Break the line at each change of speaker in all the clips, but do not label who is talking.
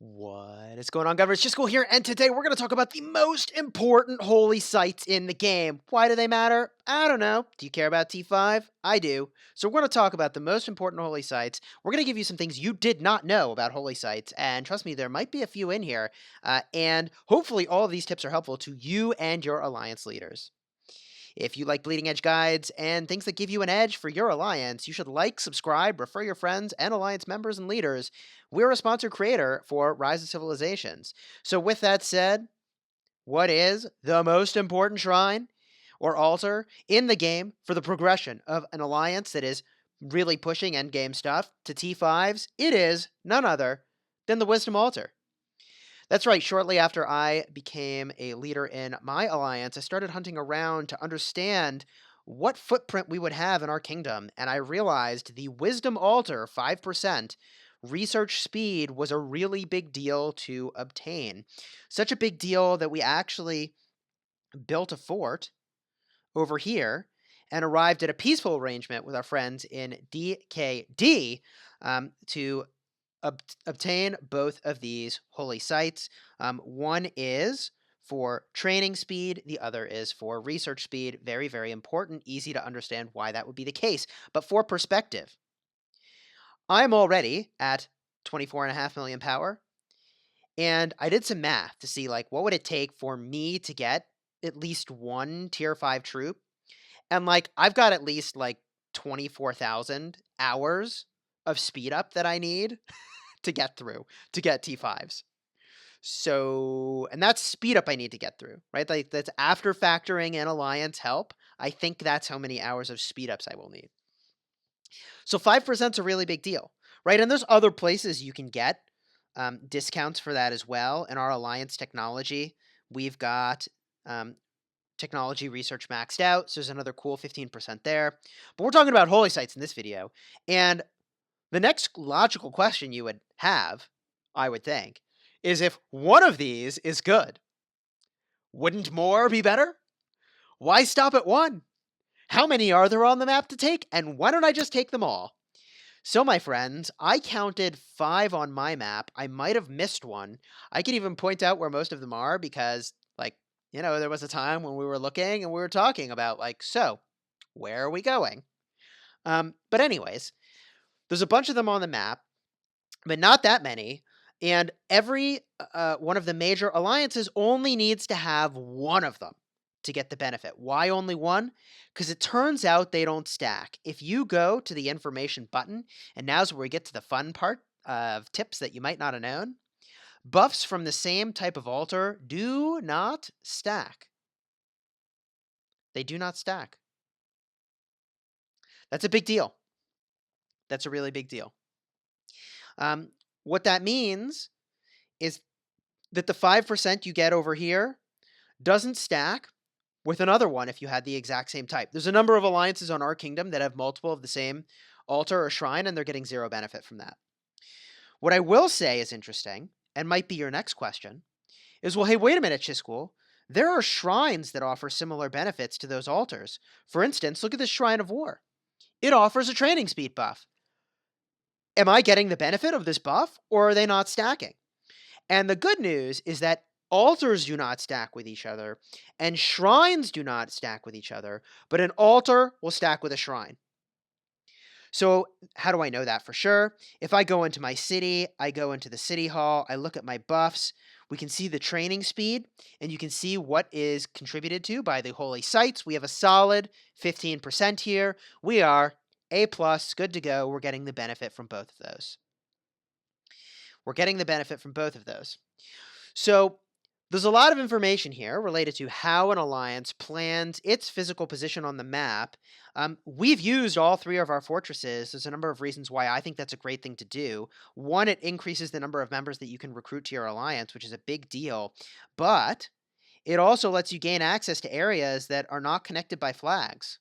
What is going on, governors? Chisgule here, and today we're going to talk about the most important holy sites in the game. Why do they matter? I don't know. Do you care about T5? I do. So we're going to talk about the most important holy sites. We're going to give you some things you did not know about holy sites, and trust me, there might be a few in here, and hopefully all of these tips are helpful to you and your alliance leaders. If you like bleeding edge guides and things that give you an edge for your alliance, you should like, subscribe, refer your friends and alliance members and leaders. We're a sponsored creator for Rise of Civilizations. So with that said, what is the most important shrine or altar in the game for the progression of an alliance that is really pushing endgame stuff to T5s? It is none other than the Wisdom Altar. That's right. Shortly after I became a leader in my alliance, I started hunting around to understand what footprint we would have in our kingdom, and I realized the Wisdom Altar 5% research speed was a really big deal to obtain. Such a big deal that we actually built a fort over here and arrived at a peaceful arrangement with our friends in DKD to obtain both of these holy sites. One is for training speed, the other is for research speed. Very, very important, easy to understand why that would be the case. But for perspective, I'm already at 24.5 million power, and I did some math to see like what would it take for me to get at least one tier 5 troop. And like I've got at least like 24,000 hours of speed up that I need to get through to get T5s. So, and that's speed up I need to get through, right? Like that's after factoring in alliance help. I think that's how many hours of speed ups I will need. So 5% is a really big deal, right? And there's other places you can get discounts for that as well. In our alliance technology, we've got technology research maxed out. So there's another cool 15% there. But we're talking about holy sites in this video. And the next logical question you would have, I would think, is if one of these is good, wouldn't more be better? Why stop at one? How many are there on the map to take, and why don't I just take them all? So, my friends, I counted 5 on my map. I might have missed one. I can even point out where most of them are because, like, there was a time when we were looking and we were talking about, like, so, where are we going? But anyways, there's a bunch of them on the map, but not that many. And every one of the major alliances only needs to have one of them to get the benefit. Why only one? Because it turns out they don't stack. If you go to the information button, and now's where we get to the fun part of tips that you might not have known, buffs from the same type of altar do not stack. They do not stack. That's a big deal. That's a really big deal. What that means is that the 5% you get over here doesn't stack with another one if you had the exact same type. There's a number of alliances on our kingdom that have multiple of the same altar or shrine, and they're getting 0 benefit from that. What I will say is interesting, and might be your next question, is, well, hey, wait a minute, Chisgule. There are shrines that offer similar benefits to those altars. For instance, look at this Shrine of War. It offers a training speed buff. Am I getting the benefit of this buff, or are they not stacking? And the good news is that altars do not stack with each other, and shrines do not stack with each other, but an altar will stack with a shrine. So how do I know that for sure? If I go into my city, I go into the city hall, I look at my buffs, we can see the training speed, and you can see what is contributed to by the holy sites. We have a solid 15% here. We are A+, good to go. We're getting the benefit from both of those. We're getting the benefit from both of those. So there's a lot of information here related to how an alliance plans its physical position on the map. We've used all 3 of our fortresses. There's a number of reasons why I think that's a great thing to do. One, it increases the number of members that you can recruit to your alliance, which is a big deal. But it also lets you gain access to areas that are not connected by flags,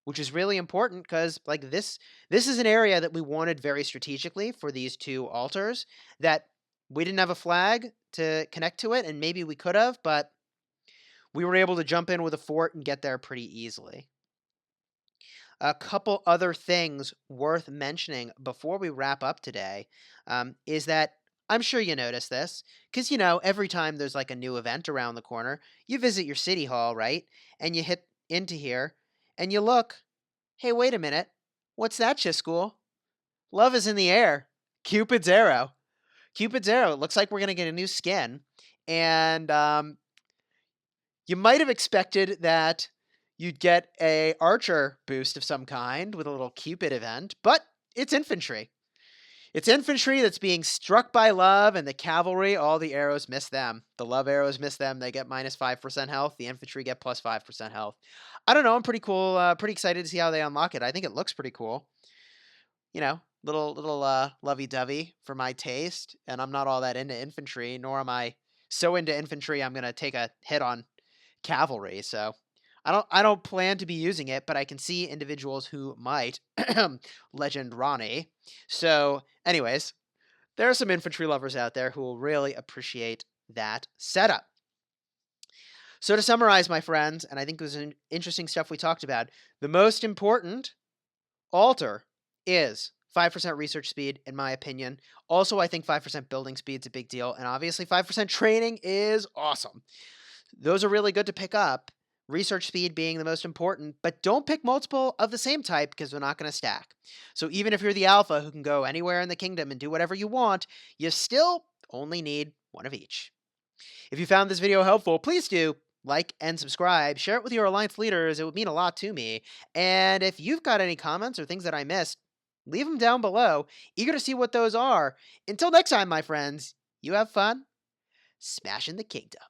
which is really important because like this is an area that we wanted very strategically for these 2 altars that we didn't have a flag to connect to it, and maybe we could have, but we were able to jump in with a fort and get there pretty easily. A couple other things worth mentioning before we wrap up today is that I'm sure you notice this, because, every time there's like a new event around the corner, you visit your city hall, right? And you hit into here and you look, hey, wait a minute. What's that, Chisgule? Love is in the air. Cupid's arrow. Cupid's arrow. It looks like we're going to get a new skin. And you might have expected that you'd get a archer boost of some kind with a little Cupid event, but it's infantry. It's infantry that's being struck by love, and the cavalry, all the arrows miss them. The love arrows miss them. They get minus 5% health. The infantry get plus 5% health. I don't know. I'm pretty cool. Pretty excited to see how they unlock it. I think it looks pretty cool. Little lovey-dovey for my taste. And I'm not all that into infantry, nor am I so into infantry I'm gonna take a hit on cavalry. So I don't plan to be using it, but I can see individuals who might. Legend Ronnie. So, anyways, there are some infantry lovers out there who will really appreciate that setup. So to summarize, my friends, and I think it was an interesting stuff we talked about, the most important alter is 5% research speed, in my opinion. Also, I think 5% building speed is a big deal, and obviously 5% training is awesome. Those are really good to pick up, research speed being the most important, but don't pick multiple of the same type because they're not going to stack. So even if you're the alpha who can go anywhere in the kingdom and do whatever you want, you still only need one of each. If you found this video helpful, please do like and subscribe. Share it with your alliance leaders. It would mean a lot to me. And if you've got any comments or things that I missed, leave them down below. Eager to see what those are. Until next time, my friends, you have fun smashing the kingdom.